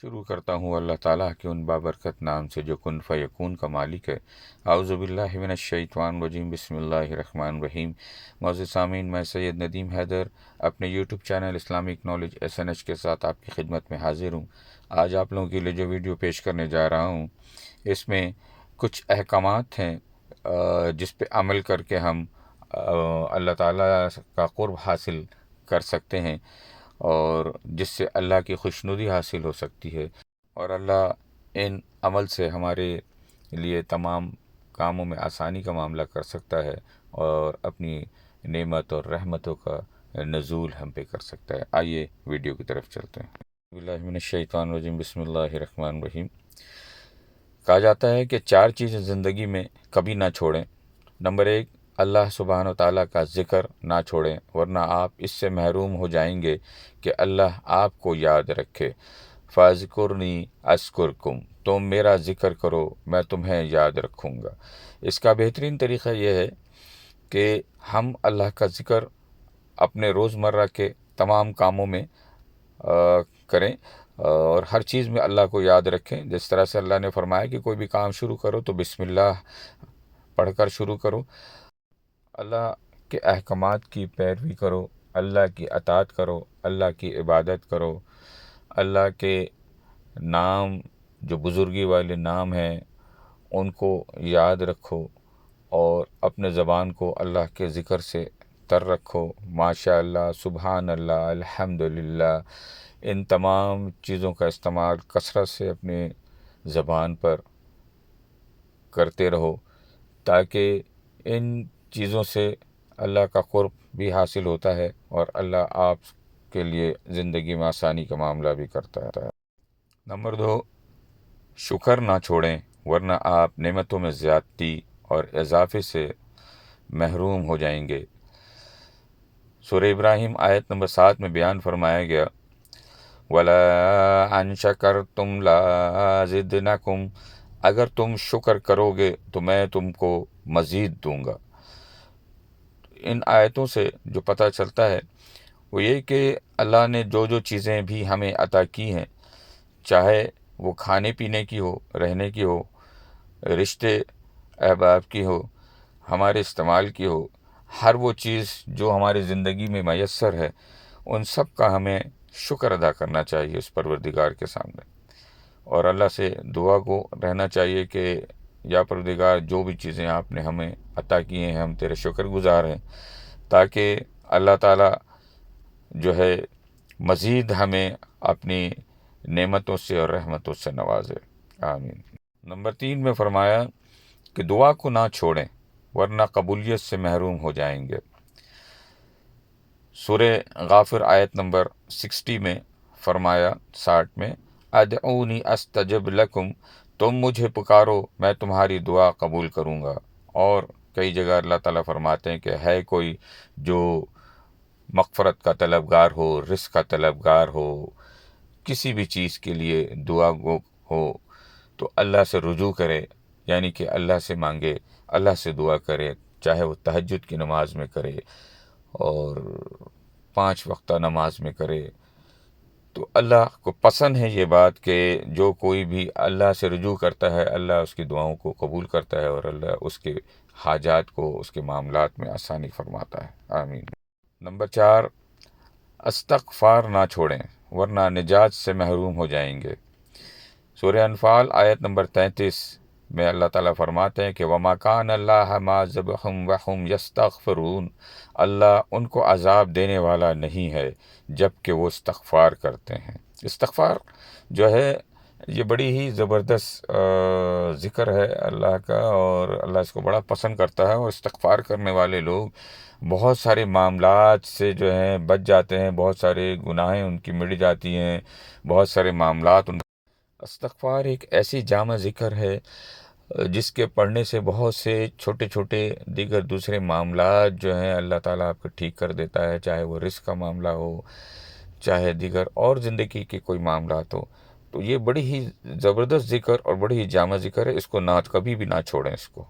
شروع کرتا ہوں اللہ تعالیٰ کے ان بابرکت نام سے جو کن فیکون کا مالک ہے۔ اعوذ باللہ من الشیطان الرجیم، بسم اللہ الرحمن الرحیم۔ معزز سامعین، میں سید ندیم حیدر اپنے YouTube channel Islamic knowledge SNH کے ساتھ آپ کی خدمت میں حاضر ہوں۔ آج آپ لوگوں کے لیے جو ویڈیو پیش کرنے جا رہا ہوں، اس میں کچھ احکامات ہیں جس پہ عمل کر کے ہم اللہ تعالیٰ کا قرب حاصل کر سکتے ہیں، اور جس سے اللہ کی خوشنودی حاصل ہو سکتی ہے، اور اللہ ان عمل سے ہمارے لیے تمام کاموں میں آسانی کا معاملہ کر سکتا ہے، اور اپنی نعمت اور رحمتوں کا نزول ہم پہ کر سکتا ہے۔ آئیے ویڈیو کی طرف چلتے ہیں۔ اعوذ باللہ من الشیطان الرجیم، بسم اللہ الرحمن الرحیم۔ کہا جاتا ہے کہ 4 چیزیں زندگی میں کبھی نہ چھوڑیں۔ نمبر 1، اللہ سبحانہ و تعالیٰ کا ذکر نہ چھوڑیں، ورنہ آپ اس سے محروم ہو جائیں گے کہ اللہ آپ کو یاد رکھے۔ فاذکرنی اذکرکم، تم میرا ذکر کرو میں تمہیں یاد رکھوں گا۔ اس کا بہترین طریقہ یہ ہے کہ ہم اللہ کا ذکر اپنے روزمرہ کے تمام کاموں میں کریں، اور ہر چیز میں اللہ کو یاد رکھیں۔ جس طرح سے اللہ نے فرمایا کہ کوئی بھی کام شروع کرو تو بسم اللہ پڑھ کر شروع کرو، اللہ کے احکامات کی پیروی کرو، اللہ کی اطاعت کرو، اللہ کی عبادت کرو، اللہ کے نام جو بزرگی والے نام ہیں ان کو یاد رکھو، اور اپنے زبان کو اللہ کے ذکر سے تر رکھو۔ ماشاء اللہ، سبحان اللہ، الحمدللہ، ان تمام چیزوں کا استعمال کثرت سے اپنے زبان پر کرتے رہو، تاکہ ان چیزوں سے اللہ کا قرب بھی حاصل ہوتا ہے، اور اللہ آپ کے لیے زندگی میں آسانی کا معاملہ بھی کرتا ہے۔ نمبر 2، شکر نہ چھوڑیں، ورنہ آپ نعمتوں میں زیادتی اور اضافے سے محروم ہو جائیں گے۔ سورہ ابراہیم آیت نمبر 7 میں بیان فرمایا گیا، وَلَئِن شَكَرْتُمْ لَأَزِيدَنَّكُمْ، اگر تم شکر کرو گے تو میں تم کو مزید دوں گا۔ ان آیتوں سے جو پتہ چلتا ہے وہ یہ کہ اللہ نے جو چیزیں بھی ہمیں عطا کی ہیں، چاہے وہ کھانے پینے کی ہو، رہنے کی ہو، رشتے احباب کی ہو، ہمارے استعمال کی ہو، ہر وہ چیز جو ہماری زندگی میں میسر ہے، ان سب کا ہمیں شکر ادا کرنا چاہیے اس پروردگار کے سامنے، اور اللہ سے دعا کو رہنا چاہیے کہ یا پروردگار، جو بھی چیزیں آپ نے ہمیں عطا کی ہیں ہم تیرے شکر گزار ہیں، تاکہ اللہ تعالیٰ جو ہے مزید ہمیں اپنی نعمتوں سے اور رحمتوں سے نوازے۔ آمین۔ نمبر 3 میں فرمایا کہ دعا کو نہ چھوڑیں، ورنہ قبولیت سے محروم ہو جائیں گے۔ سورہ غافر آیت نمبر 60 میں فرمایا، 60 میں، ادعونی استجب لکم، تم مجھے پکارو میں تمہاری دعا قبول کروں گا۔ اور کئی جگہ اللہ تعالیٰ فرماتے ہیں کہ ہے کوئی جو مغفرت کا طلبگار ہو، رزق کا طلبگار ہو، کسی بھی چیز کے لیے دعا گو ہو، تو اللہ سے رجوع کرے، یعنی کہ اللہ سے مانگے، اللہ سے دعا کرے، چاہے وہ تہجد کی نماز میں کرے اور 5 وقتہ نماز میں کرے۔ تو اللہ کو پسند ہے یہ بات کہ جو کوئی بھی اللہ سے رجوع کرتا ہے، اللہ اس کی دعاؤں کو قبول کرتا ہے، اور اللہ اس کے حاجات کو، اس کے معاملات میں آسانی فرماتا ہے۔ آمین۔ نمبر 4، استغفار نہ چھوڑیں، ورنہ نجات سے محروم ہو جائیں گے۔ سورہ انفال آیت نمبر 33 میں اللہ تعالیٰ فرماتے ہیں کہ وَمَا كَانَ اللَّهُ مُعَذِّبَهُمْ وَهُمْ يَسْتَغْفِرُونَ، اللہ ان کو عذاب دینے والا نہیں ہے جب کہ وہ استغفار کرتے ہیں۔ استغفار جو ہے یہ بڑی ہی زبردست ذکر ہے اللہ کا، اور اللہ اس کو بڑا پسند کرتا ہے، اور استغفار کرنے والے لوگ بہت سارے معاملات سے جو ہیں بچ جاتے ہیں، بہت سارے گناہیں ان کی مٹ جاتی ہیں، بہت سارے معاملات استغفار ایک ایسی جامع ذکر ہے جس کے پڑھنے سے بہت سے چھوٹے چھوٹے دیگر دوسرے معاملات جو ہیں اللہ تعالیٰ آپ کو ٹھیک کر دیتا ہے، چاہے وہ رزق کا معاملہ ہو، چاہے دیگر اور زندگی کے کوئی معاملات ہو۔ تو یہ بڑی ہی زبردست ذکر اور بڑی ہی جامع ذکر ہے، اس کو کبھی بھی نہ چھوڑیں اس کو۔